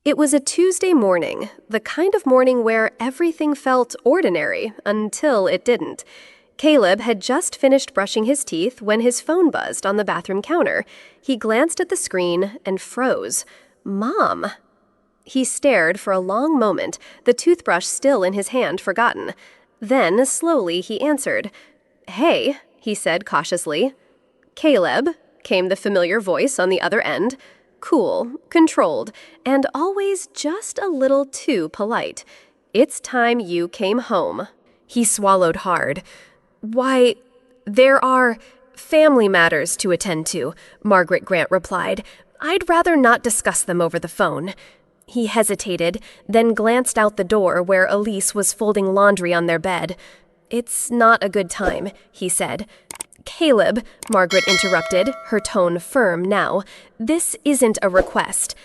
It was a Tuesday morning, the kind of morning where everything felt ordinary until it didn't. Caleb had just finished brushing his teeth when his phone buzzed on the bathroom counter. He glanced at the screen and froze. Mom! He stared for a long moment, the toothbrush still in his hand, forgotten. Then, slowly, he answered. "Hey," he said cautiously. "Caleb," came the familiar voice on the other end. Cool, controlled, and always just a little too polite. "It's time you came home." He swallowed hard. "Why, there are family matters to attend to," Margaret Grant replied. "I'd rather not discuss them over the phone." He hesitated, then glanced out the door where Elise was folding laundry on their bed. "It's not a good time," he said. "Caleb," Margaret interrupted, her tone firm now, "this isn't a request."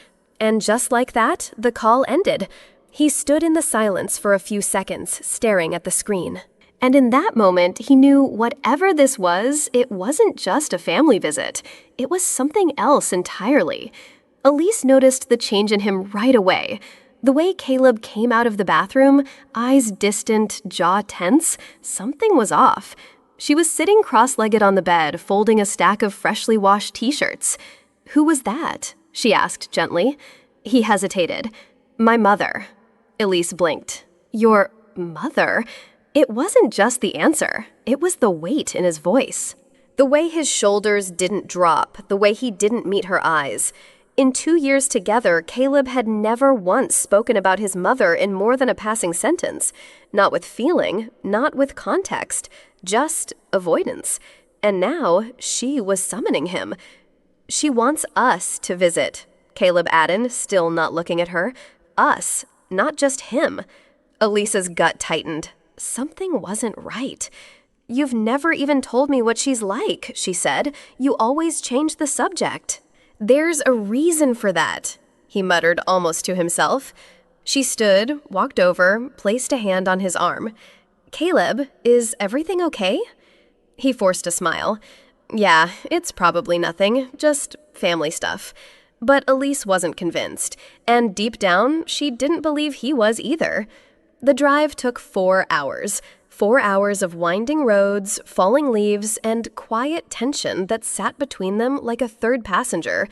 And just like that, the call ended. He stood in the silence for a few seconds, staring at the screen. And in that moment, he knew whatever this was, it wasn't just a family visit. It was something else entirely. Elise noticed the change in him right away. The way Caleb came out of the bathroom, eyes distant, jaw tense, something was off. She was sitting cross-legged on the bed, folding a stack of freshly washed t-shirts. "Who was that?" she asked gently. He hesitated. "My mother." Elise blinked. "Your mother?" It wasn't just the answer. It was the weight in his voice. The way his shoulders didn't drop, the way he didn't meet her eyes. In 2 years together, Caleb had never once spoken about his mother in more than a passing sentence. Not with feeling, not with context, just avoidance. And now, she was summoning him. "She wants us to visit," Caleb added, still not looking at her. "Us, not just him." Elisa's gut tightened. Something wasn't right. "You've never even told me what she's like," she said. "You always change the subject." "There's a reason for that," he muttered almost to himself. She stood, walked over, placed a hand on his arm. "Caleb, is everything okay?" He forced a smile. "Yeah, it's probably nothing, just family stuff." But Elise wasn't convinced, and deep down, she didn't believe he was either. The drive took 4 hours. 4 hours of winding roads, falling leaves, and quiet tension that sat between them like a third passenger.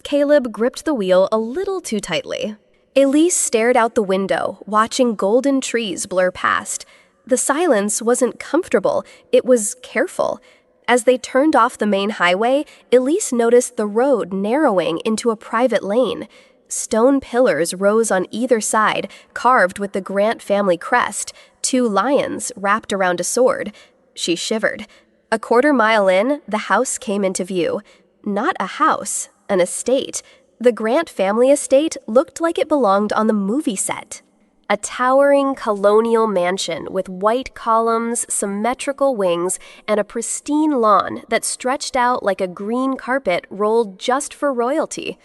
Caleb gripped the wheel a little too tightly. Elise stared out the window, watching golden trees blur past. The silence wasn't comfortable, it was careful. As they turned off the main highway, Elise noticed the road narrowing into a private lane. Stone pillars rose on either side, carved with the Grant family crest, 2 lions wrapped around a sword. She shivered. A quarter-mile in, the house came into view. Not a house, an estate. The Grant family estate looked like it belonged on the movie set. A towering colonial mansion with white columns, symmetrical wings, and a pristine lawn that stretched out like a green carpet rolled just for royalty.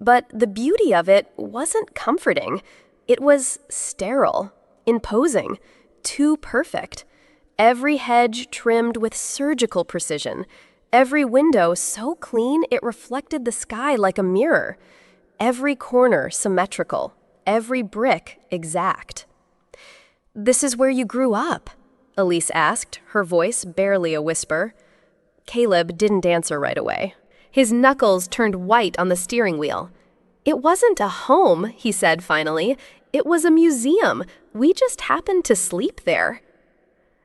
But the beauty of it wasn't comforting. It was sterile, imposing, too perfect. Every hedge trimmed with surgical precision. Every window so clean it reflected the sky like a mirror. Every corner symmetrical. Every brick exact. "This is where you grew up?" Elise asked, her voice barely a whisper. Caleb didn't answer right away. His knuckles turned white on the steering wheel. "It wasn't a home," he said finally. "It was a museum. We just happened to sleep there."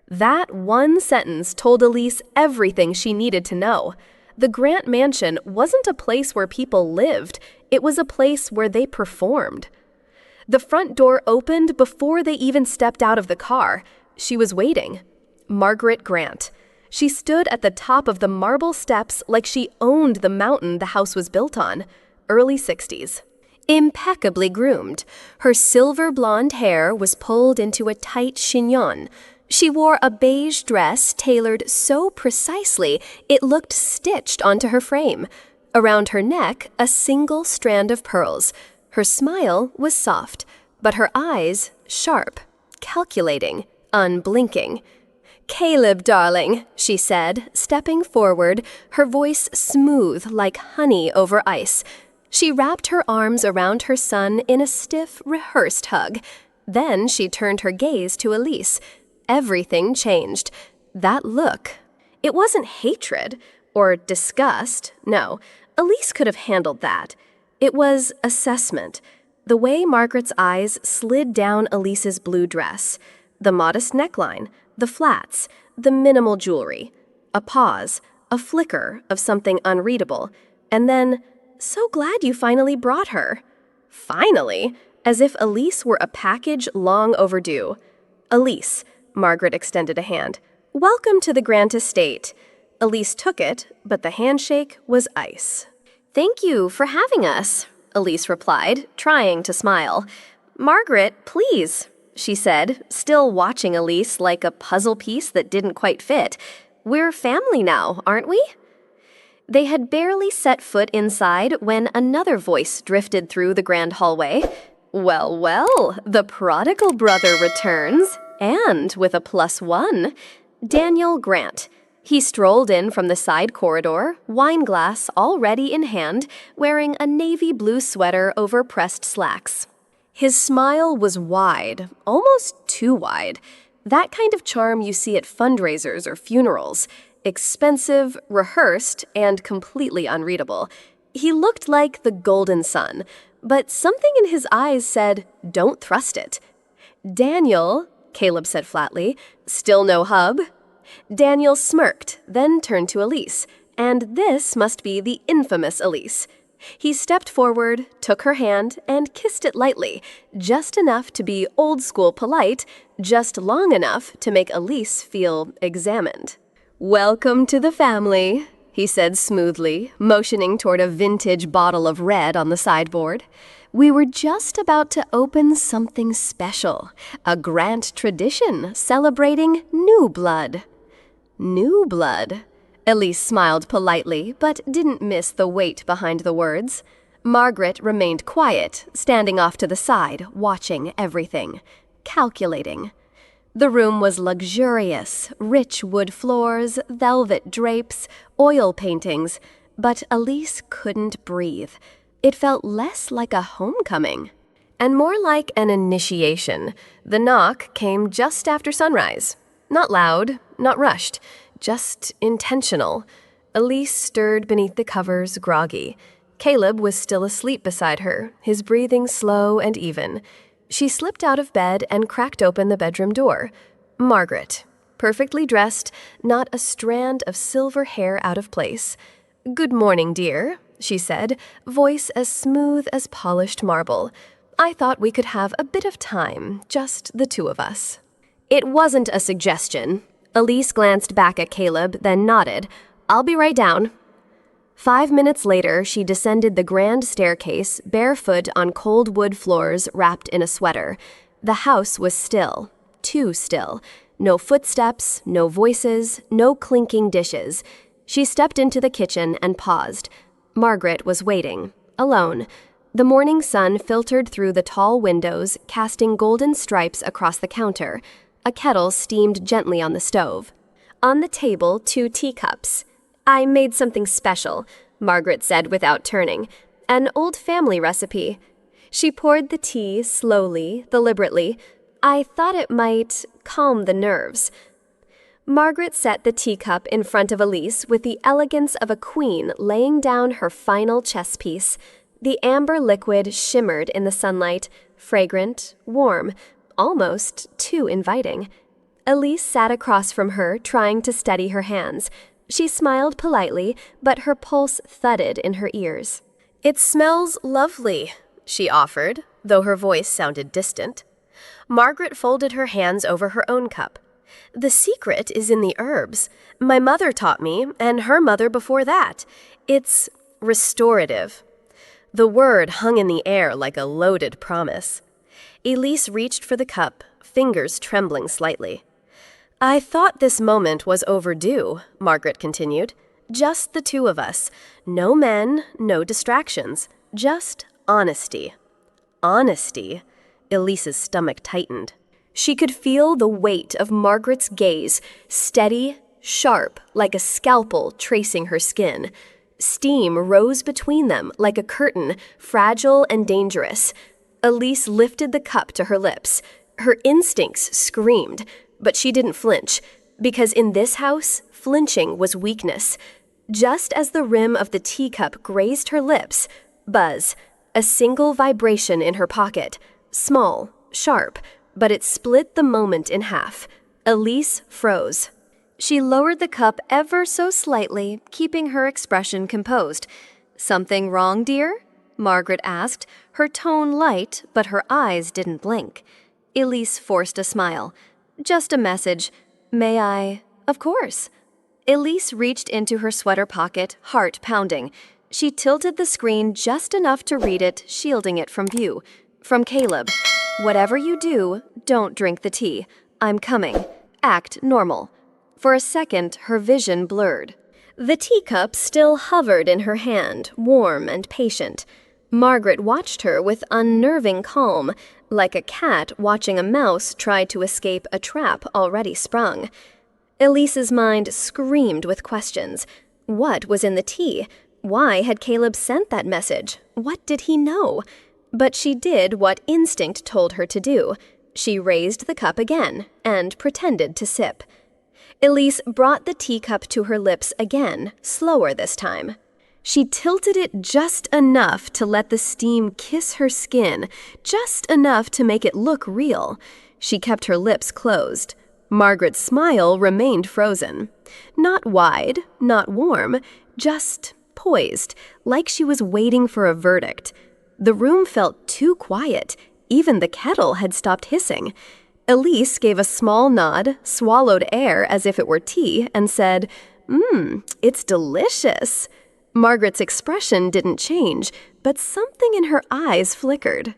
That one sentence told Elise everything she needed to know. The Grant Mansion wasn't a place where people lived. It was a place where they performed. The front door opened before they even stepped out of the car. She was waiting. Margaret Grant. She stood at the top of the marble steps like she owned the mountain the house was built on. Early 60s. Impeccably groomed. Her silver blonde hair was pulled into a tight chignon. She wore a beige dress tailored so precisely it looked stitched onto her frame. Around her neck, a single strand of pearls. Her smile was soft, but her eyes sharp, calculating, unblinking. "Caleb, darling," she said, stepping forward, her voice smooth like honey over ice. She wrapped her arms around her son in a stiff, rehearsed hug. Then she turned her gaze to Elise. Everything changed. That look. It wasn't hatred or disgust. No, Elise could have handled that. It was assessment. The way Margaret's eyes slid down Elise's blue dress. The modest neckline, the flats, the minimal jewelry. A pause, a flicker of something unreadable. And then, "So glad you finally brought her." Finally, as if Elise were a package long overdue. "Elise," Margaret extended a hand. "Welcome to the Grant estate." Elise took it, but the handshake was ice. "Thank you for having us," Elise replied, trying to smile. "Margaret, please," she said, still watching Elise like a puzzle piece that didn't quite fit. "We're family now, aren't we?" They had barely set foot inside when another voice drifted through the grand hallway. "Well, well, the prodigal brother returns, and with a +1. Daniel Grant." He strolled in from the side corridor, wineglass already in hand, wearing a navy blue sweater over pressed slacks. His smile was wide, almost too wide. That kind of charm you see at fundraisers or funerals. Expensive, rehearsed, and completely unreadable. He looked like the golden sun, but something in his eyes said, "Don't thrust it." "Daniel," Caleb said flatly, "still no hub?" Daniel smirked, then turned to Elise, and this must be the infamous Elise. He stepped forward, took her hand, and kissed it lightly, just enough to be old-school polite, just long enough to make Elise feel examined. "Welcome to the family," he said smoothly, motioning toward a vintage bottle of red on the sideboard. "We were just about to open something special, a Grant tradition celebrating new blood." New blood. Elise smiled politely, but didn't miss the weight behind the words. Margaret remained quiet, standing off to the side, watching everything, calculating. The room was luxurious, rich wood floors, velvet drapes, oil paintings, but Elise couldn't breathe. It felt less like a homecoming, and more like an initiation. The knock came just after sunrise. Not loud, not rushed, just intentional. Elise stirred beneath the covers, groggy. Caleb was still asleep beside her, his breathing slow and even. She slipped out of bed and cracked open the bedroom door. Margaret, perfectly dressed, not a strand of silver hair out of place. "Good morning, dear," she said, voice as smooth as polished marble. "I thought we could have a bit of time, just the two of us." It wasn't a suggestion. Elise glanced back at Caleb, then nodded. "I'll be right down." 5 minutes later, she descended the grand staircase, barefoot on cold wood floors wrapped in a sweater. The house was still. Too still. No footsteps, no voices, no clinking dishes. She stepped into the kitchen and paused. Margaret was waiting, alone. The morning sun filtered through the tall windows, casting golden stripes across the counter. A kettle steamed gently on the stove. On the table, 2 teacups. "I made something special," Margaret said without turning. "An old family recipe." She poured the tea slowly, deliberately. "I thought it might calm the nerves." Margaret set the teacup in front of Elise with the elegance of a queen laying down her final chess piece. The amber liquid shimmered in the sunlight, fragrant, warm, almost too inviting. Elise sat across from her, trying to steady her hands. She smiled politely, but her pulse thudded in her ears. "It smells lovely," she offered, though her voice sounded distant. Margaret folded her hands over her own cup. "The secret is in the herbs. My mother taught me, and her mother before that. It's restorative." The word hung in the air like a loaded promise. Elise reached for the cup, fingers trembling slightly. "I thought this moment was overdue," Margaret continued. "Just the two of us. No men, no distractions. Just honesty." Honesty? Elise's stomach tightened. She could feel the weight of Margaret's gaze, steady, sharp, like a scalpel tracing her skin. Steam rose between them like a curtain, fragile and dangerous. Elise lifted the cup to her lips. Her instincts screamed, but she didn't flinch, because in this house, flinching was weakness. Just as the rim of the teacup grazed her lips, buzz, a single vibration in her pocket, small, sharp, but it split the moment in half. Elise froze. She lowered the cup ever so slightly, keeping her expression composed. "Something wrong, dear?" Margaret asked, her tone light, but her eyes didn't blink. Elise forced a smile. "Just a message. May I?" "Of course." Elise reached into her sweater pocket, heart pounding. She tilted the screen just enough to read it, shielding it from view. From Caleb. "Whatever you do, don't drink the tea. I'm coming. Act normal." For a second, her vision blurred. The teacup still hovered in her hand, warm and patient. Margaret watched her with unnerving calm, like a cat watching a mouse try to escape a trap already sprung. Elise's mind screamed with questions. What was in the tea? Why had Caleb sent that message? What did he know? But she did what instinct told her to do. She raised the cup again and pretended to sip. Elise brought the teacup to her lips again, slower this time. She tilted it just enough to let the steam kiss her skin, just enough to make it look real. She kept her lips closed. Margaret's smile remained frozen. Not wide, not warm, just poised, like she was waiting for a verdict. The room felt too quiet. Even the kettle had stopped hissing. Elise gave a small nod, swallowed air as if it were tea, and said, "It's delicious." Margaret's expression didn't change, but something in her eyes flickered.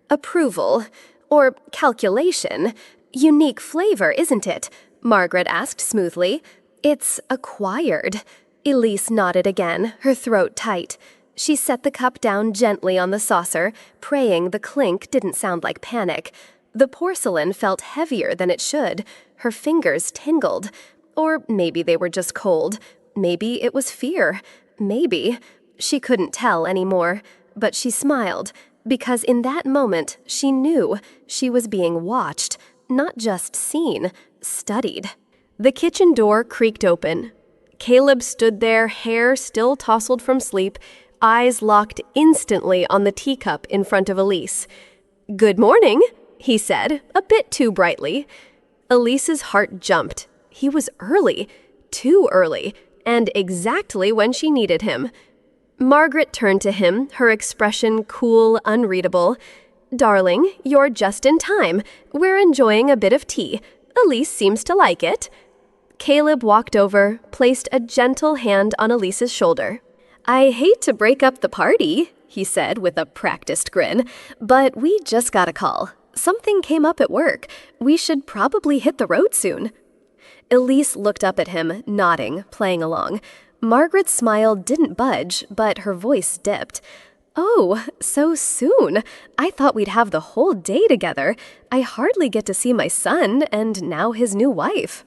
"Approval, or calculation. Unique flavor, isn't it?" Margaret asked smoothly. "It's acquired." Elise nodded again, her throat tight. She set the cup down gently on the saucer, praying the clink didn't sound like panic. The porcelain felt heavier than it should. Her fingers tingled. Or maybe they were just cold. Maybe it was fear. Maybe. She couldn't tell anymore. But she smiled, because in that moment she knew she was being watched, not just seen, studied. The kitchen door creaked open. Caleb stood there, hair still tousled from sleep, eyes locked instantly on the teacup in front of Elise. "Good morning," he said, a bit too brightly. Elise's heart jumped. He was early, too early, and exactly when she needed him. Margaret turned to him, her expression cool, unreadable. "Darling, you're just in time. We're enjoying a bit of tea. Elise seems to like it." Caleb walked over, placed a gentle hand on Elise's shoulder. "I hate to break up the party," he said with a practiced grin, "but we just got a call. Something came up at work. We should probably hit the road soon." Elise looked up at him, nodding, playing along. Margaret's smile didn't budge, but her voice dipped. "Oh, so soon. I thought we'd have the whole day together. I hardly get to see my son, and now his new wife."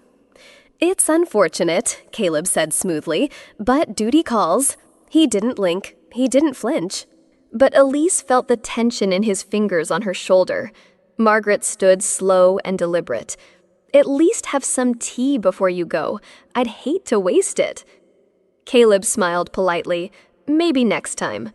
"It's unfortunate," Caleb said smoothly, "but duty calls." He didn't blink. He didn't flinch. But Elise felt the tension in his fingers on her shoulder. Margaret stood slow and deliberate. "At least have some tea before you go. I'd hate to waste it." Caleb smiled politely. "Maybe next time."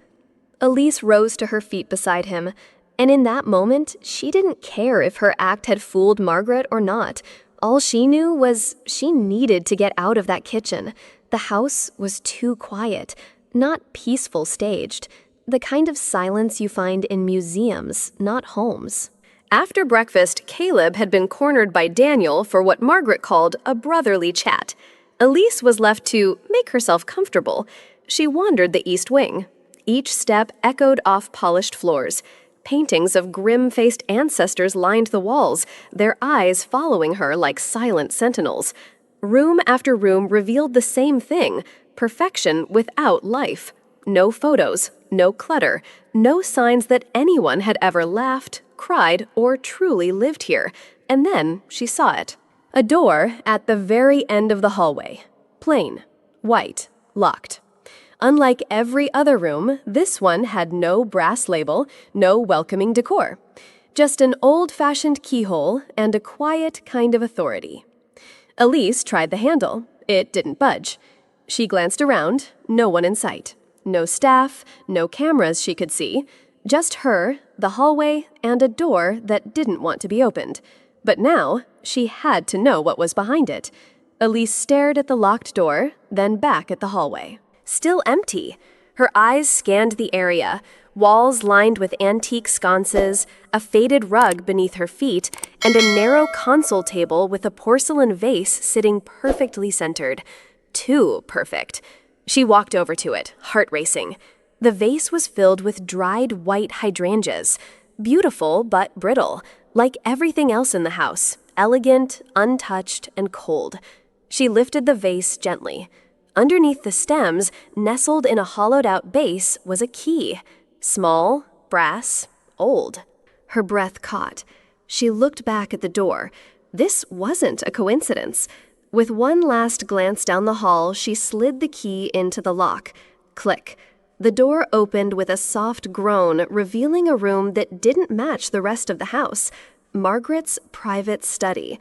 Elise rose to her feet beside him, and in that moment, she didn't care if her act had fooled Margaret or not. All she knew was she needed to get out of that kitchen. The house was too quiet, not peaceful staged, the kind of silence you find in museums, not homes. After breakfast, Caleb had been cornered by Daniel for what Margaret called a brotherly chat. Elise was left to make herself comfortable. She wandered the east wing. Each step echoed off polished floors. Paintings of grim-faced ancestors lined the walls, their eyes following her like silent sentinels. Room after room revealed the same thing, perfection without life. No photos, no clutter, no signs that anyone had ever laughed, cried, or truly lived here. And then she saw it. A door at the very end of the hallway. Plain, white, locked. Unlike every other room, this one had no brass label, no welcoming decor. Just an old-fashioned keyhole and a quiet kind of authority. Elise tried the handle. It didn't budge. She glanced around, no one in sight. No staff, no cameras she could see. Just her, the hallway, and a door that didn't want to be opened. But now, she had to know what was behind it. Elise stared at the locked door, then back at the hallway. Still empty. Her eyes scanned the area, walls lined with antique sconces, a faded rug beneath her feet, and a narrow console table with a porcelain vase sitting perfectly centered. Too perfect. She walked over to it, heart racing. The vase was filled with dried white hydrangeas, beautiful but brittle, like everything else in the house, elegant, untouched, and cold. She lifted the vase gently. Underneath the stems, nestled in a hollowed-out base, was a key. Small, brass, old. Her breath caught. She looked back at the door. This wasn't a coincidence. With one last glance down the hall, she slid the key into the lock. Click. The door opened with a soft groan, revealing a room that didn't match the rest of the house. Margaret's private study.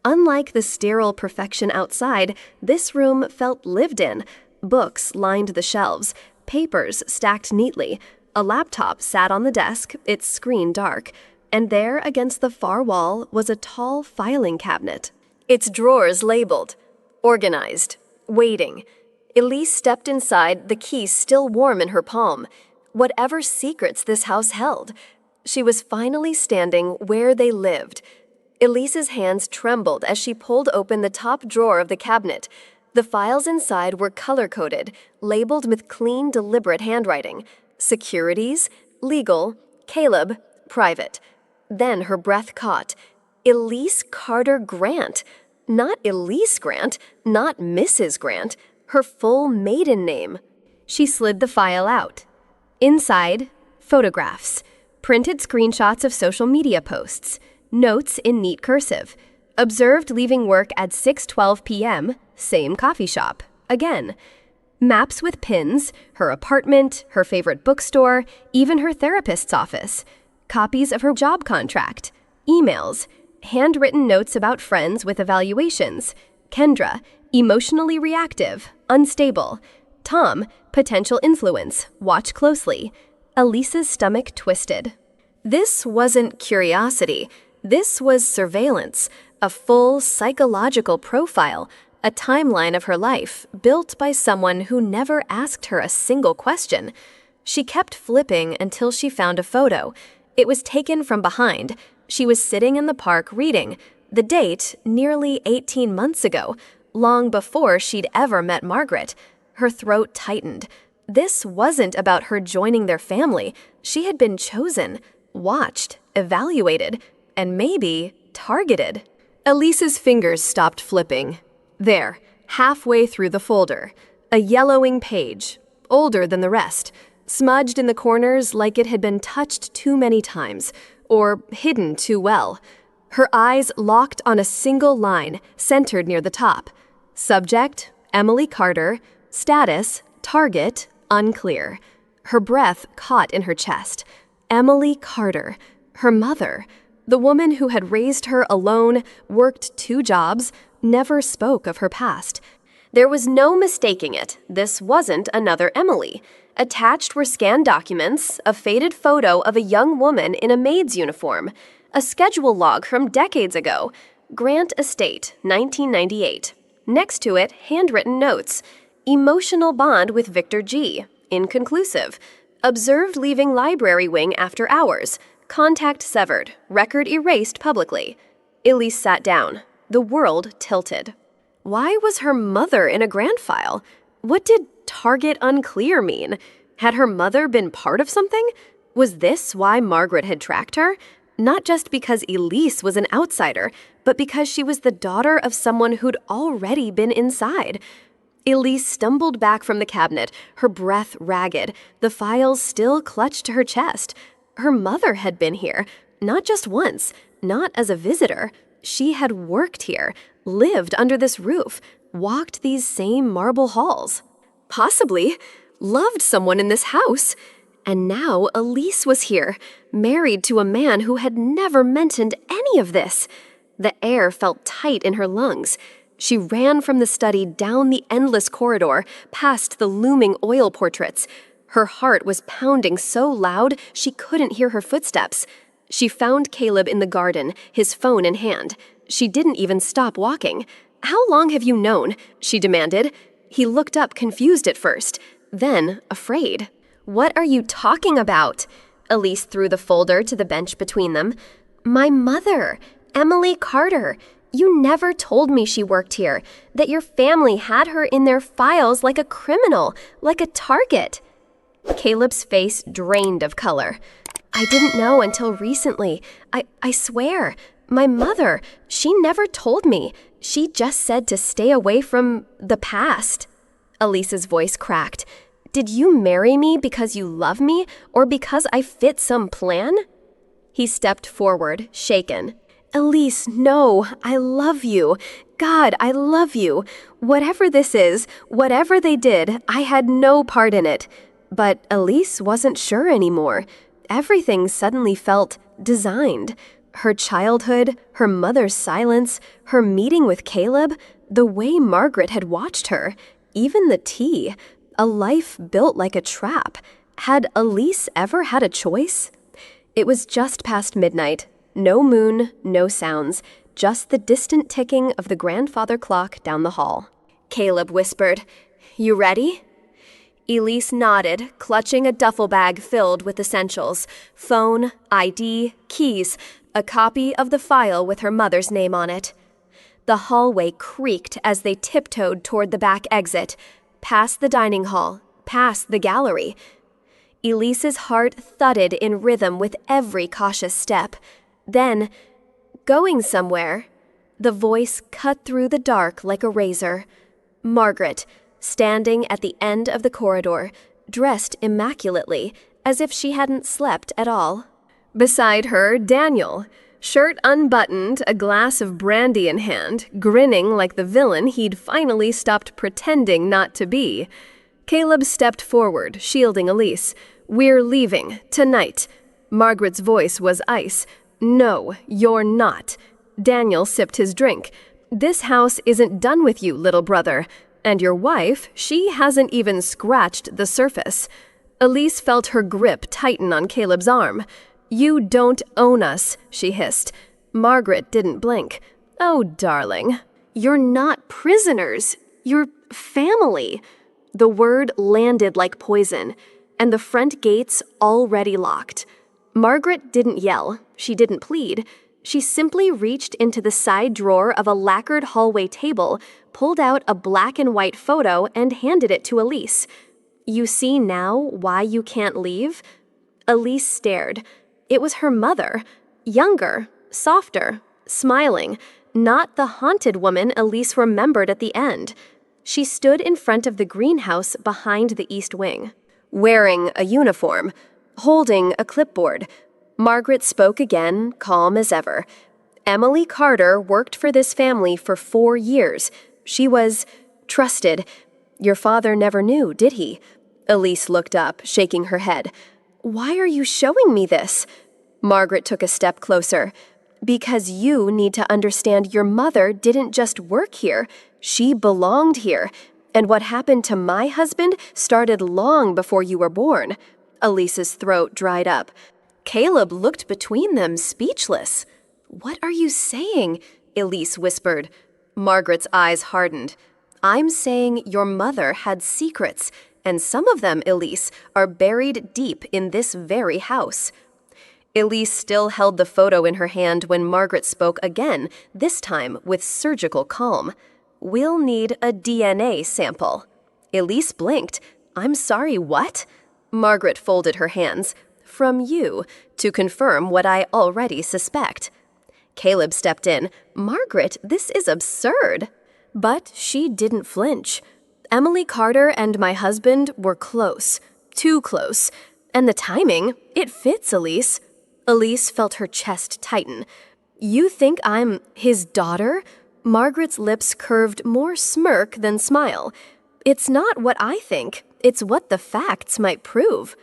Unlike the sterile perfection outside, this room felt lived in. Books lined the shelves, papers stacked neatly. A laptop sat on the desk, its screen dark. And there, against the far wall, was a tall filing cabinet. Its drawers labeled, organized, waiting. Elise stepped inside, the key still warm in her palm. Whatever secrets this house held. She was finally standing where they lived. Elise's hands trembled as she pulled open the top drawer of the cabinet. The files inside were color-coded, labeled with clean, deliberate handwriting. Securities, legal, Caleb, private. Then her breath caught. Elise Carter Grant. Not Elise Grant, not Mrs. Grant. Her full maiden name. She slid the file out. Inside, photographs. Printed screenshots of social media posts. Notes in neat cursive. Observed leaving work at 6:12 p.m., same coffee shop. Again. Maps with pins, her apartment, her favorite bookstore, even her therapist's office. Copies of her job contract. Emails. Handwritten notes about friends with evaluations. Kendra, emotionally reactive, unstable. Tom, potential influence, watch closely. Elise's stomach twisted. This wasn't curiosity. This was surveillance, a full psychological profile, a timeline of her life built by someone who never asked her a single question. She kept flipping until she found a photo. It was taken from behind. She was sitting in the park reading. The date, nearly 18 months ago, long before she'd ever met Margaret. Her throat tightened. This wasn't about her joining their family. She had been chosen, watched, evaluated, and maybe targeted. Elise's fingers stopped flipping. There, halfway through the folder, a yellowing page, older than the rest, smudged in the corners like it had been touched too many times, or hidden too well. Her eyes locked on a single line, centered near the top. Subject, Emily Carter. Status, target, unclear. Her breath caught in her chest. Emily Carter, her mother. The woman who had raised her alone, worked 2 jobs, never spoke of her past. There was no mistaking it. This wasn't another Emily. Attached were scanned documents, a faded photo of a young woman in a maid's uniform, a schedule log from decades ago, Grant Estate, 1998. Next to it, handwritten notes. Emotional bond with Victor G. Inconclusive. Observed leaving library wing after hours. Contact severed. Record erased publicly. Elise sat down. The world tilted. Why was her mother in a Grant file? What did target unclear mean? Had her mother been part of something? Was this why Margaret had tracked her? Not just because Elise was an outsider, but because she was the daughter of someone who'd already been inside. Elise stumbled back from the cabinet, her breath ragged, the files still clutched to her chest. Her mother had been here, not just once, not as a visitor. She had worked here, lived under this roof, walked these same marble halls. Possibly. loved someone in this house. And now Elise was here, married to a man who had never mentioned any of this. The air felt tight in her lungs. She ran from the study down the endless corridor, past the looming oil portraits. Her heart was pounding so loud she couldn't hear her footsteps. She found Caleb in the garden, his phone in hand. She didn't even stop walking. "How long have you known?" she demanded. He looked up, confused at first, then afraid. "What are you talking about?" Elise threw the folder to the bench between them. "My mother, Emily Carter. You never told me she worked here, that your family had her in their files like a criminal, like a target." Caleb's face drained of color. "I didn't know until recently. I swear. My mother, she never told me. She just said to stay away from the past." Elise's voice cracked. "Did you marry me because you love me, or because I fit some plan?" He stepped forward, shaken. "Elise, no, I love you. God, I love you. Whatever this is, whatever they did, I had no part in it." But Elise wasn't sure anymore. Everything suddenly felt designed. Her childhood, her mother's silence, her meeting with Caleb, the way Margaret had watched her, even the tea, a life built like a trap. Had Elise ever had a choice? It was just past midnight. No moon, no sounds, just the distant ticking of the grandfather clock down the hall. Caleb whispered, "You ready?" Elise nodded, clutching a duffel bag filled with essentials: phone, ID, keys, a copy of the file with her mother's name on it. The hallway creaked as they tiptoed toward the back exit, past the dining hall, past the gallery. Elise's heart thudded in rhythm with every cautious step. Then, going somewhere, the voice cut through the dark like a razor. Margaret, standing at the end of the corridor, dressed immaculately, as if she hadn't slept at all. Beside her, Daniel, shirt unbuttoned, a glass of brandy in hand, grinning like the villain he'd finally stopped pretending not to be. Caleb stepped forward, shielding Elise. "We're leaving, tonight." Margaret's voice was ice. "No, you're not." Daniel sipped his drink. "This house isn't done with you, little brother. And your wife, she hasn't even scratched the surface." Elise felt her grip tighten on Caleb's arm. "You don't own us," she hissed. Margaret didn't blink. "Oh, darling, you're not prisoners. You're family." The word landed like poison, and the front gates already locked. Margaret didn't yell. She didn't plead. She simply reached into the side drawer of a lacquered hallway table, pulled out a black and white photo, and handed it to Elise. "You see now why you can't leave?" Elise stared. It was her mother. Younger, softer, smiling. Not the haunted woman Elise remembered at the end. She stood in front of the greenhouse behind the east wing, wearing a uniform, holding a clipboard. Margaret spoke again, calm as ever. "Emily Carter worked for this family for 4 years. She was trusted. Your father never knew, did he?" Elise looked up, shaking her head. "Why are you showing me this?" Margaret took a step closer. "Because you need to understand your mother didn't just work here. She belonged here. And what happened to my husband started long before you were born." Elise's throat dried up. Caleb looked between them, speechless. "What are you saying?" Elise whispered. Margaret's eyes hardened. "I'm saying your mother had secrets, and some of them, Elise, are buried deep in this very house." Elise still held the photo in her hand when Margaret spoke again, this time with surgical calm. "We'll need a DNA sample." Elise blinked. "I'm sorry, what?" Margaret folded her hands. "From you, to confirm what I already suspect." Caleb stepped in. "Margaret, this is absurd." But she didn't flinch. "Emily Carter and my husband were close. Too close. And the timing, it fits, Elise." Elise felt her chest tighten. "You think I'm his daughter?" Margaret's lips curved more smirk than smile. "It's not what I think. It's what the facts might prove.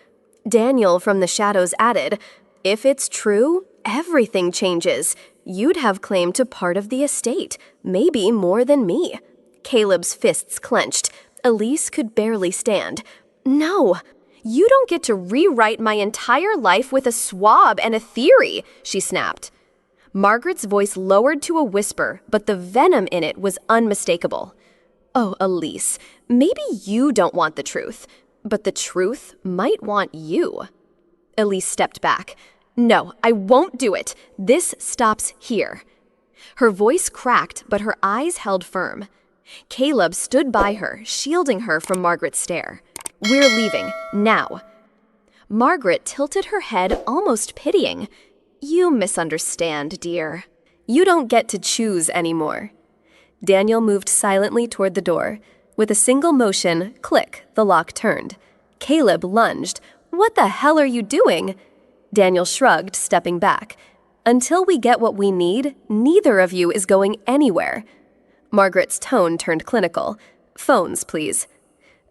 Daniel from the shadows added, "If it's true, everything changes. You'd have claim to part of the estate, maybe more than me." Caleb's fists clenched. Elise could barely stand. "No, you don't get to rewrite my entire life with a swab and a theory," she snapped. Margaret's voice lowered to a whisper, but the venom in it was unmistakable. "Oh, Elise, maybe you don't want the truth, but the truth might want you." Elise stepped back. "No, I won't do it. This stops here." Her voice cracked, but her eyes held firm. Caleb stood by her, shielding her from Margaret's stare. "We're leaving, now." Margaret tilted her head, almost pitying. "You misunderstand, dear. You don't get to choose anymore." Daniel moved silently toward the door. With a single motion, click, the lock turned. Caleb lunged. "What the hell are you doing?" Daniel shrugged, stepping back. "Until we get what we need, neither of you is going anywhere." Margaret's tone turned clinical. "Phones, please."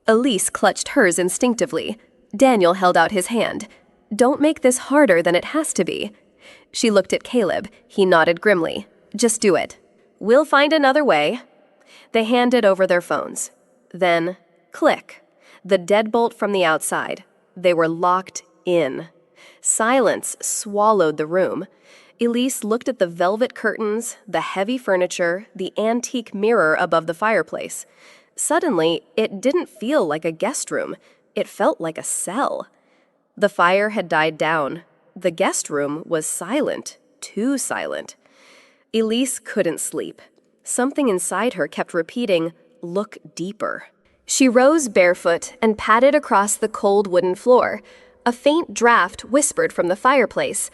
Elise clutched hers instinctively. Daniel held out his hand. "Don't make this harder than it has to be." She looked at Caleb. He nodded grimly. "Just do it." "We'll find another way." They handed over their phones. Then, click. The deadbolt from the outside. They were locked in. Silence swallowed the room. Elise looked at the velvet curtains, the heavy furniture, the antique mirror above the fireplace. Suddenly, it didn't feel like a guest room. It felt like a cell. The fire had died down. The guest room was silent, too silent. Elise couldn't sleep. Something inside her kept repeating, "Look deeper." She rose barefoot and padded across the cold wooden floor. A faint draft whispered from the fireplace.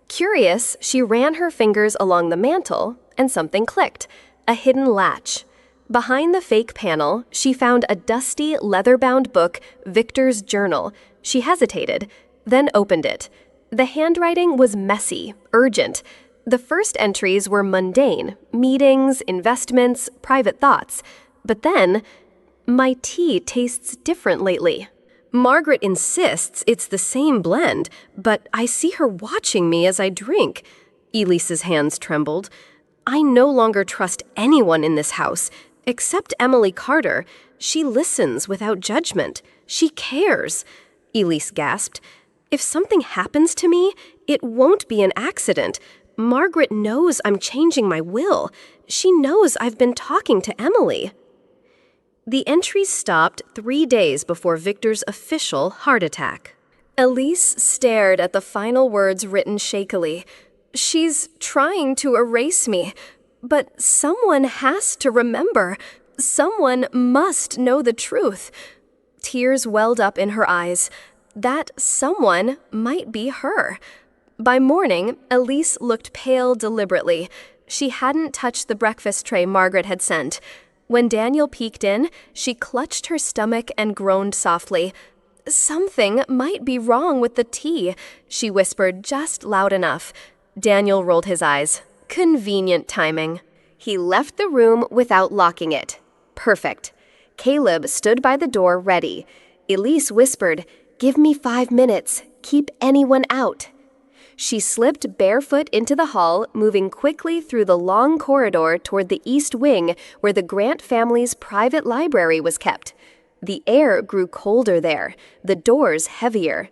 Curious, she ran her fingers along the mantel, and something clicked, a hidden latch. Behind the fake panel, she found a dusty, leather-bound book, Victor's Journal. She hesitated, then opened it. The handwriting was messy, urgent. The first entries were mundane, meetings, investments, private thoughts. But then, "My tea tastes different lately. Margaret insists it's the same blend, but I see her watching me as I drink." Elise's hands trembled. "I no longer trust anyone in this house, except Emily Carter. She listens without judgment. She cares." Elise gasped. "If something happens to me, it won't be an accident. Margaret knows I'm changing my will. She knows I've been talking to Emily." The entries stopped 3 days before Victor's official heart attack. Elise stared at the final words written shakily. "She's trying to erase me, but someone has to remember. Someone must know the truth." Tears welled up in her eyes. That someone might be her. By morning, Elise looked pale deliberately. She hadn't touched the breakfast tray Margaret had sent. When Daniel peeked in, she clutched her stomach and groaned softly. "Something might be wrong with the tea," she whispered just loud enough. Daniel rolled his eyes. Convenient timing. He left the room without locking it. Perfect. Caleb stood by the door ready. Elise whispered, "Give me 5 minutes. Keep anyone out." She slipped barefoot into the hall, moving quickly through the long corridor toward the east wing where the Grant family's private library was kept. The air grew colder there, the doors heavier.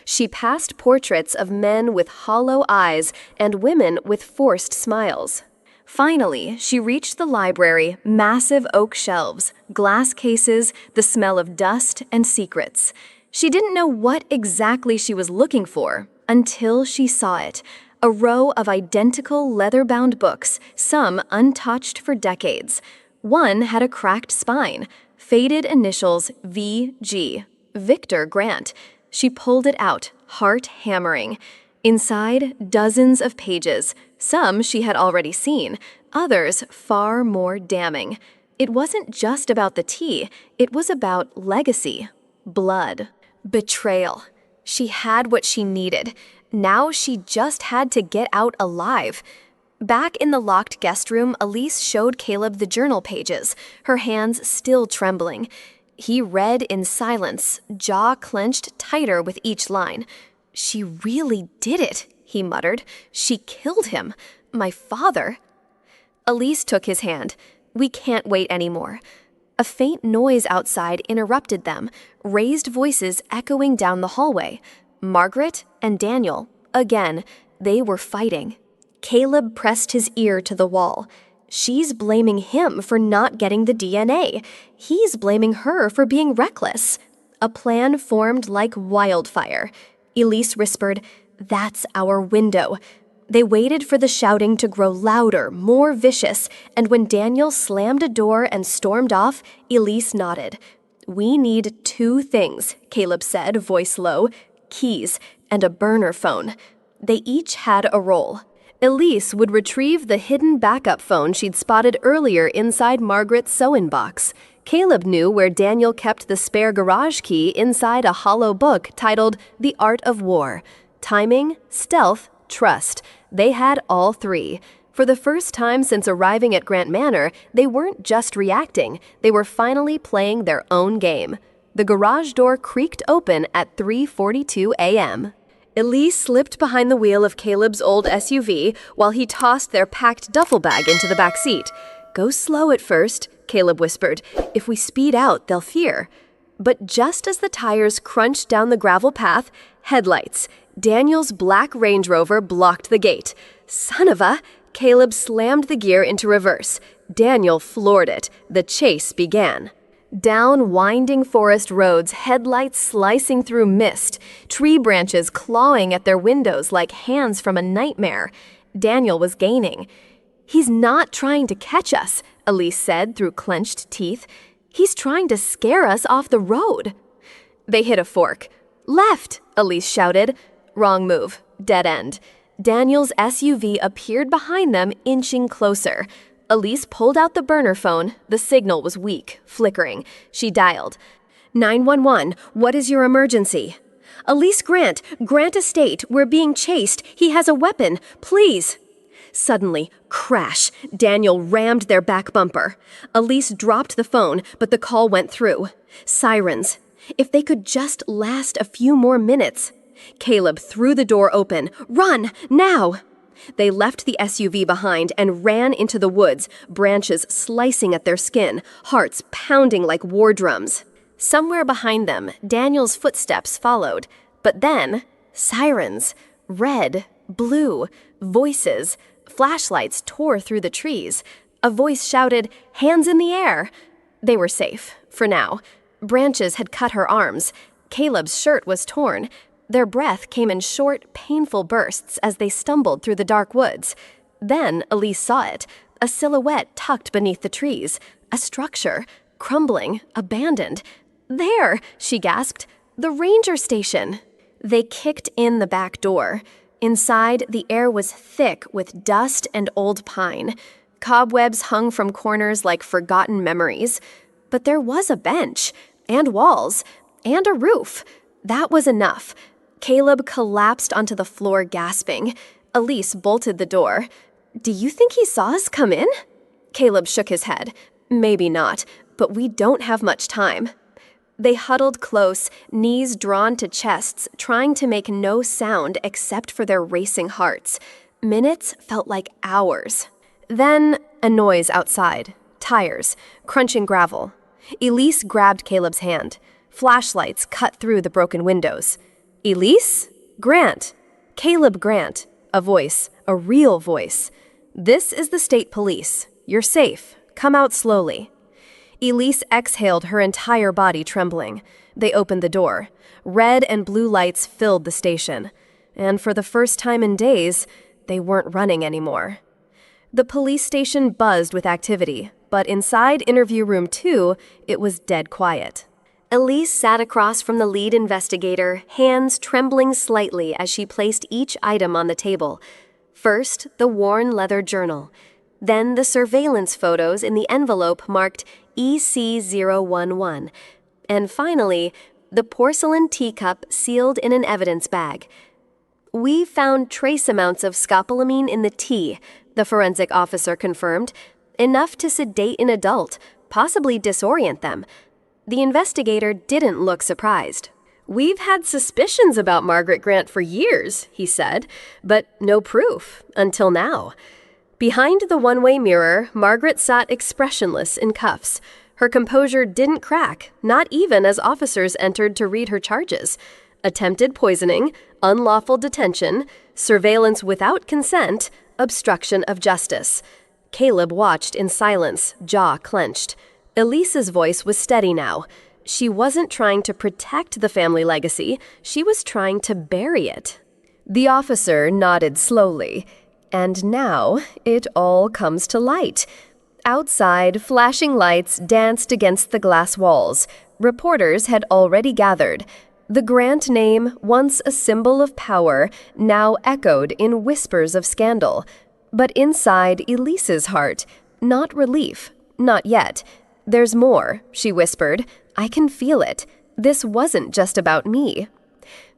She passed portraits of men with hollow eyes and women with forced smiles. Finally, she reached the library, massive oak shelves, glass cases, the smell of dust and secrets. She didn't know what exactly she was looking for until she saw it, a row of identical leather-bound books, some untouched for decades. One had a cracked spine, faded initials VG, Victor Grant. She pulled it out, heart hammering. Inside, dozens of pages. Some she had already seen, others far more damning. It wasn't just about the tea, it was about legacy, blood, betrayal. She had what she needed. Now she just had to get out alive. Back in the locked guest room, Elise showed Caleb the journal pages, her hands still trembling. He read in silence, jaw clenched tighter with each line. "She really did it," he muttered. "She killed him. My father." Elise took his hand. "We can't wait anymore." A faint noise outside interrupted them, raised voices echoing down the hallway. Margaret and Daniel. Again, they were fighting. Caleb pressed his ear to the wall. She's blaming him for not getting the DNA. He's blaming her for being reckless. A plan formed like wildfire. Elise whispered, "That's our window." They waited for the shouting to grow louder, more vicious, and when Daniel slammed a door and stormed off, Elise nodded. "We need 2 things," Caleb said, voice low, "keys and a burner phone." They each had a role. Elise would retrieve the hidden backup phone she'd spotted earlier inside Margaret's sew-in box. Caleb knew where Daniel kept the spare garage key inside a hollow book titled The Art of War. Timing, stealth, trust. They had all 3. For the first time since arriving at Grant Manor, they weren't just reacting, they were finally playing their own game. The garage door creaked open at 3:42 a.m. Elise slipped behind the wheel of Caleb's old SUV while he tossed their packed duffel bag into the back seat. "Go slow at first," Caleb whispered. "If we speed out, they'll fear." But just as the tires crunched down the gravel path, headlights. Daniel's black Range Rover blocked the gate. "Son of a..." Caleb slammed the gear into reverse. Daniel floored it. The chase began. Down winding forest roads, headlights slicing through mist, tree branches clawing at their windows like hands from a nightmare. Daniel was gaining. "He's not trying to catch us," Elise said through clenched teeth. "He's trying to scare us off the road." They hit a fork. "Left," Elise shouted. Wrong move. Dead end. Daniel's SUV appeared behind them, inching closer. Elise pulled out the burner phone. The signal was weak, flickering. She dialed. 911, what is your emergency? "Elise Grant, Grant Estate, we're being chased. He has a weapon. Please." Suddenly, crash. Daniel rammed their back bumper. Elise dropped the phone, but the call went through. Sirens. If they could just last a few more minutes. Caleb threw the door open. "Run, now!" They left the SUV behind and ran into the woods, branches slicing at their skin, hearts pounding like war drums. Somewhere behind them, Daniel's footsteps followed. But then, sirens. Red, blue, voices. Flashlights tore through the trees. A voice shouted, "Hands in the air!" They were safe, for now. Branches had cut her arms. Caleb's shirt was torn. Their breath came in short, painful bursts as they stumbled through the dark woods. Then Elise saw it, a silhouette tucked beneath the trees, a structure, crumbling, abandoned. "There!" she gasped. "The ranger station!" They kicked in the back door. Inside, the air was thick with dust and old pine. Cobwebs hung from corners like forgotten memories. But there was a bench, and walls, and a roof. That was enough. Caleb collapsed onto the floor, gasping. Elise bolted the door. "Do you think he saw us come in?" Caleb shook his head. "Maybe not, but we don't have much time." They huddled close, knees drawn to chests, trying to make no sound except for their racing hearts. Minutes felt like hours. Then, a noise outside. Tires, crunching gravel. Elise grabbed Caleb's hand. Flashlights cut through the broken windows. "Elise? Grant. Caleb Grant." A voice, a real voice. "This is the state police. You're safe. Come out slowly." Elise exhaled, her entire body trembling. They opened the door. Red and blue lights filled the station. And for the first time in days, they weren't running anymore. The police station buzzed with activity, but inside interview room 2, it was dead quiet. Elise sat across from the lead investigator, hands trembling slightly as she placed each item on the table. First, the worn leather journal. Then the surveillance photos in the envelope marked EC011. And finally, the porcelain teacup sealed in an evidence bag. "We found trace amounts of scopolamine in the tea," the forensic officer confirmed. "Enough to sedate an adult, possibly disorient them." The investigator didn't look surprised. "We've had suspicions about Margaret Grant for years," he said, "but no proof, until now." Behind the one-way mirror, Margaret sat expressionless in cuffs. Her composure didn't crack, not even as officers entered to read her charges. Attempted poisoning, unlawful detention, surveillance without consent, obstruction of justice. Caleb watched in silence, jaw clenched. Elise's voice was steady now. She wasn't trying to protect the family legacy, she was trying to bury it. The officer nodded slowly. And now it all comes to light. Outside, flashing lights danced against the glass walls. Reporters had already gathered. The Grant name, once a symbol of power, now echoed in whispers of scandal. But inside Elise's heart, not relief, not yet. "There's more," she whispered. "I can feel it. This wasn't just about me."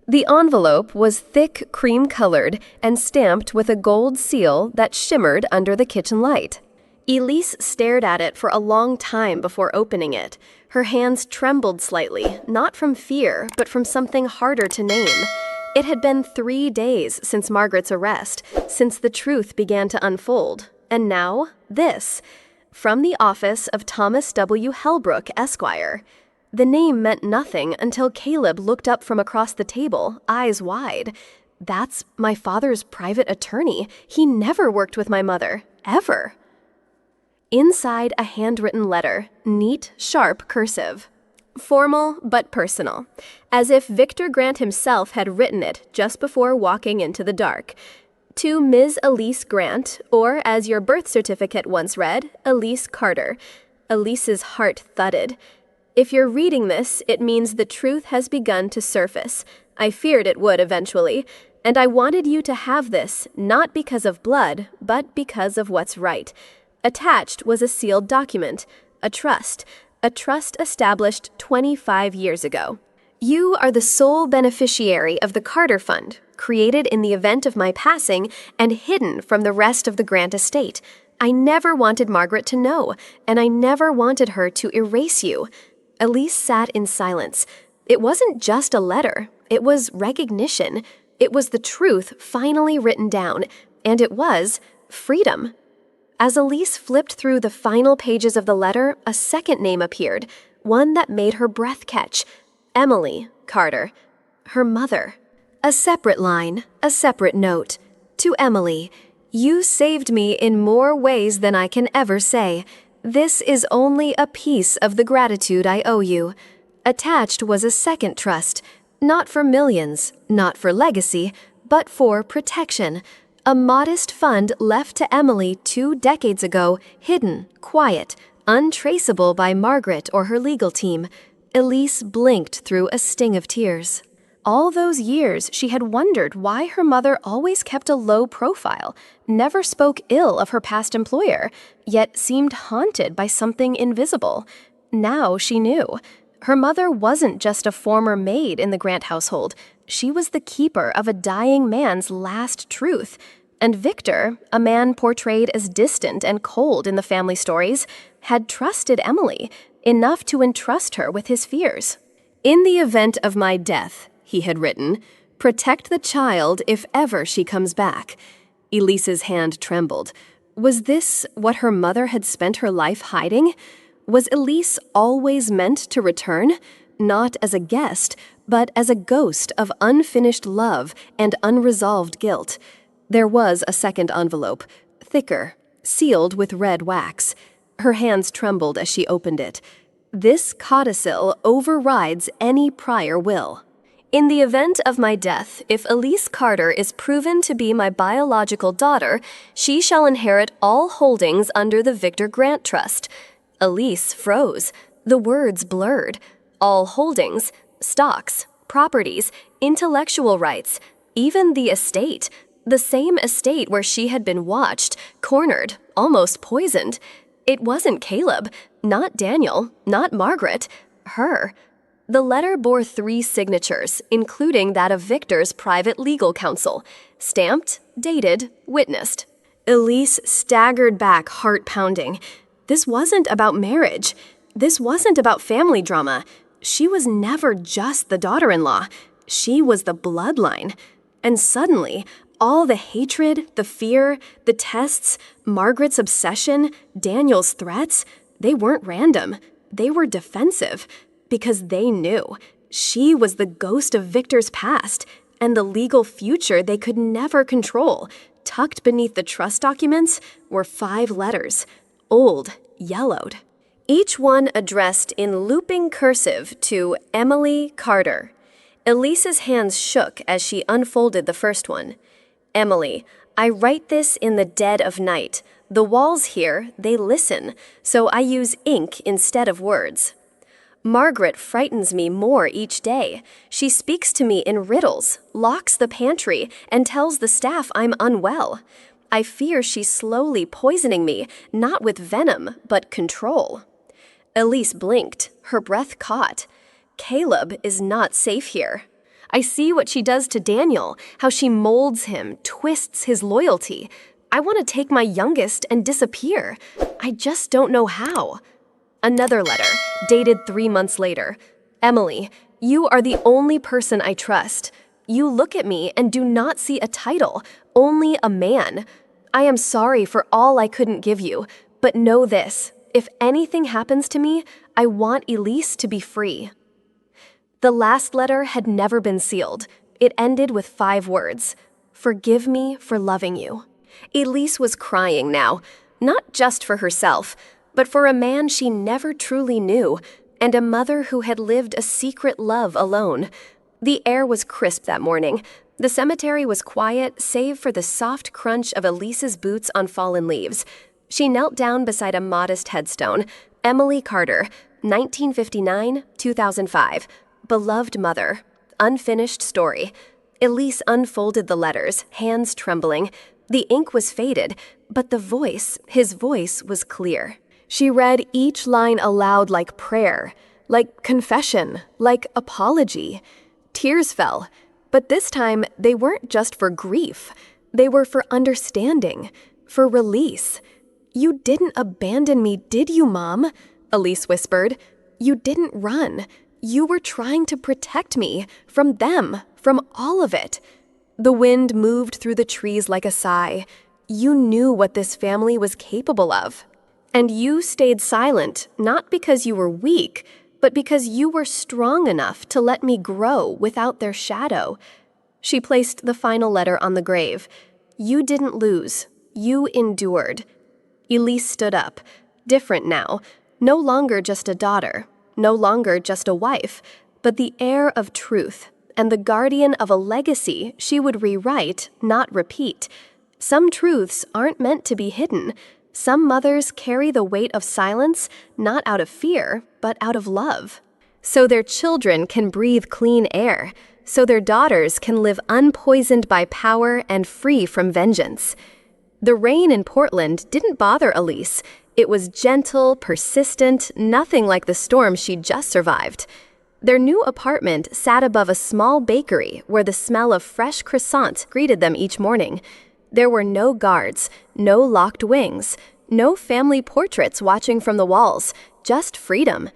The envelope was thick cream-colored and stamped with a gold seal that shimmered under the kitchen light. Elise stared at it for a long time before opening it. Her hands trembled slightly, not from fear, but from something harder to name. It had been 3 days since Margaret's arrest, since the truth began to unfold. And now, this. From the office of Thomas W. Hellbrook, Esquire. The name meant nothing until Caleb looked up from across the table, eyes wide. "That's my father's private attorney. He never worked with my mother. Ever." Inside, a handwritten letter, neat, sharp cursive. Formal but personal, as if Victor Grant himself had written it just before walking into the dark. "To Ms. Elise Grant, or as your birth certificate once read, Elise Carter." Elise's heart thudded. "If you're reading this, it means the truth has begun to surface. I feared it would eventually, and I wanted you to have this, not because of blood, but because of what's right." Attached was a sealed document, a trust established 25 years ago. "You are the sole beneficiary of the Carter Fund, created in the event of my passing and hidden from the rest of the Grant estate. I never wanted Margaret to know, and I never wanted her to erase you." Elise sat in silence. It wasn't just a letter. It was recognition. It was the truth finally written down. And it was freedom. As Elise flipped through the final pages of the letter, a second name appeared, one that made her breath catch. Emily Carter. Her mother. A separate line, a separate note. "To Emily, you saved me in more ways than I can ever say. This is only a piece of the gratitude I owe you." Attached was a second trust, not for millions, not for legacy, but for protection. A modest fund left to Emily 2 decades ago, hidden, quiet, untraceable by Margaret or her legal team. Elise blinked through a sting of tears. All those years, she had wondered why her mother always kept a low profile, never spoke ill of her past employer, yet seemed haunted by something invisible. Now she knew. Her mother wasn't just a former maid in the Grant household. She was the keeper of a dying man's last truth. And Victor, a man portrayed as distant and cold in the family stories, had trusted Emily, enough to entrust her with his fears. "In the event of my death," he had written, "protect the child if ever she comes back." Elise's hand trembled. Was this what her mother had spent her life hiding? Was Elise always meant to return? Not as a guest, but as a ghost of unfinished love and unresolved guilt. There was a second envelope, thicker, sealed with red wax. Her hands trembled as she opened it. "This codicil overrides any prior will. In the event of my death, if Elise Carter is proven to be my biological daughter, she shall inherit all holdings under the Victor Grant Trust." Elise froze. The words blurred. All holdings, stocks, properties, intellectual rights, even the estate. The same estate where she had been watched, cornered, almost poisoned. It wasn't Caleb, not Daniel, not Margaret, her. The letter bore 3 signatures, including that of Victor's private legal counsel. Stamped, dated, witnessed. Elise staggered back, heart pounding. This wasn't about marriage. This wasn't about family drama. She was never just the daughter-in-law. She was the bloodline. And suddenly, all the hatred, the fear, the tests, Margaret's obsession, Daniel's threats, they weren't random. They were defensive, because they knew she was the ghost of Victor's past and the legal future they could never control. Tucked beneath the trust documents were 5 letters, old, yellowed. Each one addressed in looping cursive to Emily Carter. Elise's hands shook as she unfolded the first one. Emily, I write this in the dead of night. The walls here, they listen, so I use ink instead of words. Margaret frightens me more each day. She speaks to me in riddles, locks the pantry, and tells the staff I'm unwell. I fear she's slowly poisoning me, not with venom, but control. Elise blinked, her breath caught. Caleb is not safe here. I see what she does to Daniel, how she molds him, twists his loyalty. I want to take my youngest and disappear. I just don't know how. Another letter, dated 3 months later. Emily, you are the only person I trust. You look at me and do not see a title, only a man. I am sorry for all I couldn't give you, but know this. If anything happens to me, I want Elise to be free. The last letter had never been sealed. It ended with 5 words. Forgive me for loving you. Elise was crying now, not just for herself, but for a man she never truly knew, and a mother who had lived a secret love alone. The air was crisp that morning. The cemetery was quiet, save for the soft crunch of Elise's boots on fallen leaves. She knelt down beside a modest headstone. Emily Carter, 1959-2005. Beloved mother. Unfinished story. Elise unfolded the letters, hands trembling. The ink was faded, but the voice, his voice, was clear. She read each line aloud like prayer, like confession, like apology. Tears fell, but this time they weren't just for grief. They were for understanding, for release. You didn't abandon me, did you, Mom? Elise whispered. You didn't run. You were trying to protect me from them, from all of it. The wind moved through the trees like a sigh. You knew what this family was capable of. And you stayed silent, not because you were weak, but because you were strong enough to let me grow without their shadow. She placed the final letter on the grave. You didn't lose. You endured. Elise stood up, different now, no longer just a daughter, no longer just a wife, but the heir of truth and the guardian of a legacy she would rewrite, not repeat. Some truths aren't meant to be hidden. Some mothers carry the weight of silence, not out of fear, but out of love. So their children can breathe clean air, so their daughters can live unpoisoned by power and free from vengeance. The rain in Portland didn't bother Elise. It was gentle, persistent, nothing like the storm she'd just survived. Their new apartment sat above a small bakery where the smell of fresh croissants greeted them each morning. There were no guards, no locked wings, no family portraits watching from the walls, just freedom.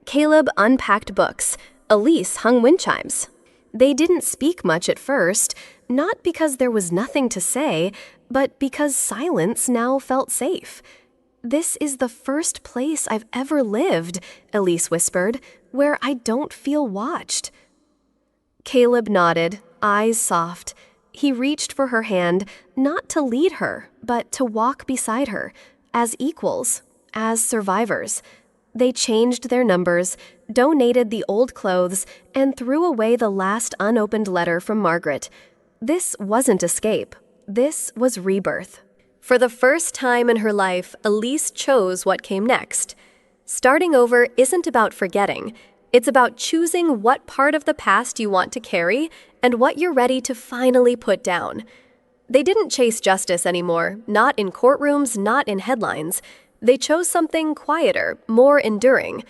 Caleb unpacked books. Elise hung wind chimes. They didn't speak much at first, not because there was nothing to say, but because silence now felt safe. This is the first place I've ever lived, Elise whispered, where I don't feel watched. Caleb nodded, eyes soft. He reached for her hand, not to lead her, but to walk beside her, as equals, as survivors. They changed their numbers, donated the old clothes, and threw away the last unopened letter from Margaret. This wasn't escape. This was rebirth. For the first time in her life, Elise chose what came next. Starting over isn't about forgetting. It's about choosing what part of the past you want to carry and what you're ready to finally put down. They didn't chase justice anymore, not in courtrooms, not in headlines. They chose something quieter, more enduring.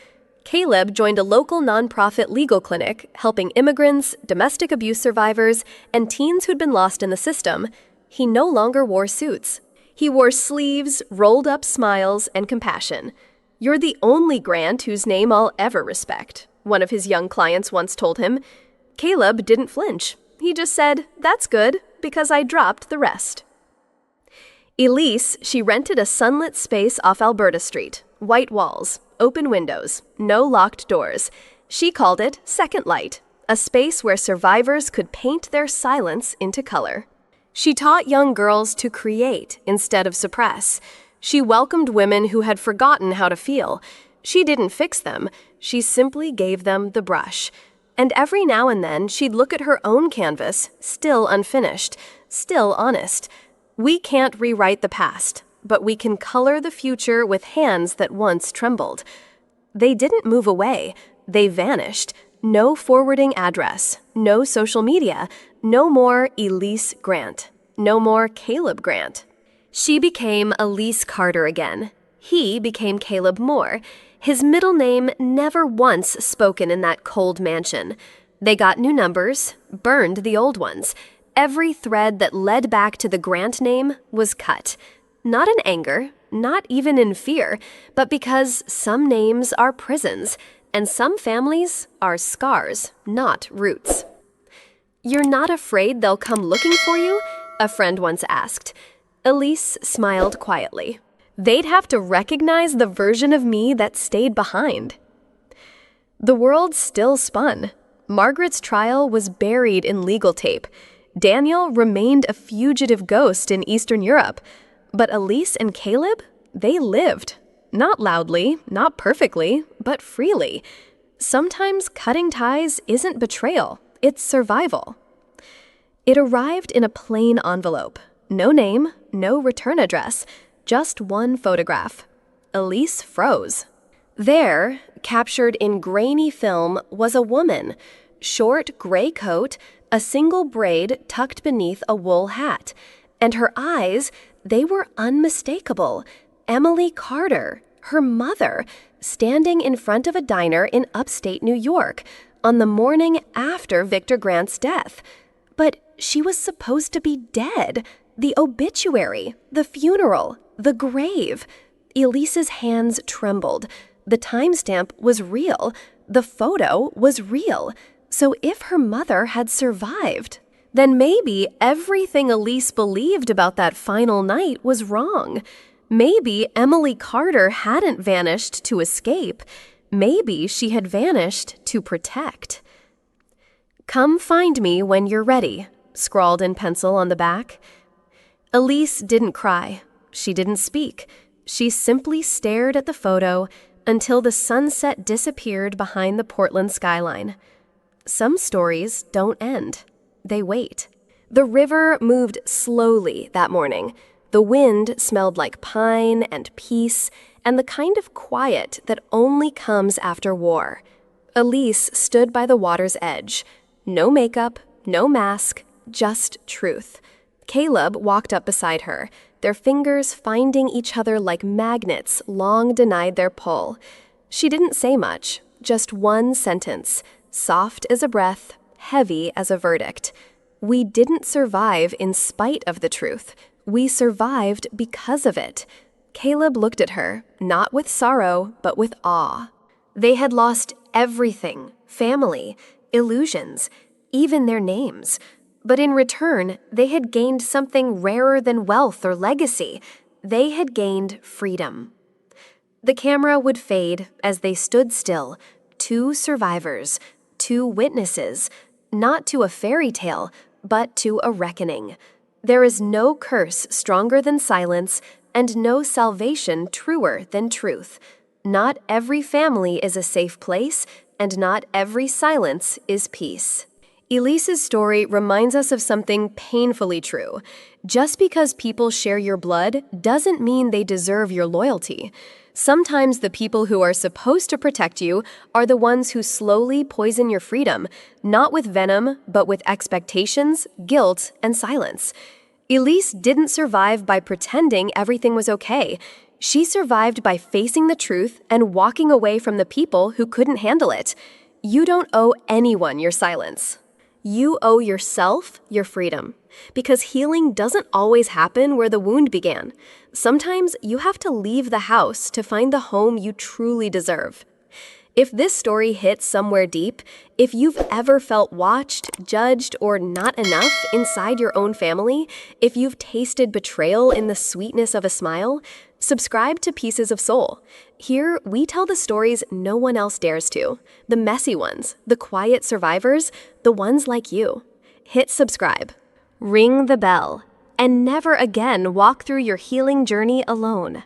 Caleb joined a local nonprofit legal clinic helping immigrants, domestic abuse survivors, and teens who'd been lost in the system. He no longer wore suits. He wore sleeves, rolled-up smiles, and compassion. "You're the only Grant whose name I'll ever respect," one of his young clients once told him. Caleb didn't flinch. He just said, "That's good, because I dropped the rest." Elise, she rented a sunlit space off Alberta Street. White walls, open windows, no locked doors. She called it Second Light, a space where survivors could paint their silence into color. She taught young girls to create instead of suppress. She welcomed women who had forgotten how to feel. She didn't fix them. She simply gave them the brush. And every now and then, she'd look at her own canvas, still unfinished, still honest. We can't rewrite the past, but we can color the future with hands that once trembled. They didn't move away. They vanished. No forwarding address, no social media, no more Elise Grant, no more Caleb Grant. She became Elise Carter again. He became Caleb Moore, his middle name never once spoken in that cold mansion. They got new numbers, burned the old ones. Every thread that led back to the Grant name was cut. Not in anger, not even in fear, but because some names are prisons, and some families are scars, not roots. "You're not afraid they'll come looking for you?" a friend once asked. Elise smiled quietly. "They'd have to recognize the version of me that stayed behind." The world still spun. Margaret's trial was buried in legal tape. Daniel remained a fugitive ghost in Eastern Europe. But Elise and Caleb, they lived. Not loudly, not perfectly, but freely. Sometimes cutting ties isn't betrayal, it's survival. It arrived in a plain envelope. No name, no return address, just one photograph. Elise froze. There, captured in grainy film, was a woman. Short gray coat, a single braid tucked beneath a wool hat. And her eyes, they were unmistakable. Emily Carter, her mother, standing in front of a diner in upstate New York on the morning after Victor Grant's death. But she was supposed to be dead. The obituary, the funeral, the grave. Elise's hands trembled. The timestamp was real. The photo was real. So if her mother had survived, then maybe everything Elise believed about that final night was wrong. Maybe Emily Carter hadn't vanished to escape. Maybe she had vanished to protect. "Come find me when you're ready," scrawled in pencil on the back. Elise didn't cry. She didn't speak. She simply stared at the photo until the sunset disappeared behind the Portland skyline. Some stories don't end. They wait. The river moved slowly that morning. The wind smelled like pine and peace and the kind of quiet that only comes after war. Elise stood by the water's edge. No makeup, no mask, just truth. Caleb walked up beside her, their fingers finding each other like magnets long denied their pull. She didn't say much, just one sentence, soft as a breath, heavy as a verdict. We didn't survive in spite of the truth. We survived because of it. Caleb looked at her, not with sorrow, but with awe. They had lost everything, family, illusions, even their names. But in return, they had gained something rarer than wealth or legacy. They had gained freedom. The camera would fade as they stood still, two survivors, two witnesses, not to a fairy tale, but to a reckoning. There is no curse stronger than silence, and no salvation truer than truth. Not every family is a safe place, and not every silence is peace. Elise's story reminds us of something painfully true. Just because people share your blood doesn't mean they deserve your loyalty. Sometimes the people who are supposed to protect you are the ones who slowly poison your freedom, not with venom, but with expectations, guilt, and silence. Elise didn't survive by pretending everything was okay. She survived by facing the truth and walking away from the people who couldn't handle it. You don't owe anyone your silence. You owe yourself your freedom. Because healing doesn't always happen where the wound began. Sometimes you have to leave the house to find the home you truly deserve. If this story hits somewhere deep, if you've ever felt watched, judged, or not enough inside your own family, if you've tasted betrayal in the sweetness of a smile, subscribe to Pieces of Soul. Here, we tell the stories no one else dares to. The messy ones, the quiet survivors, the ones like you. Hit subscribe. Ring the bell. And never again walk through your healing journey alone.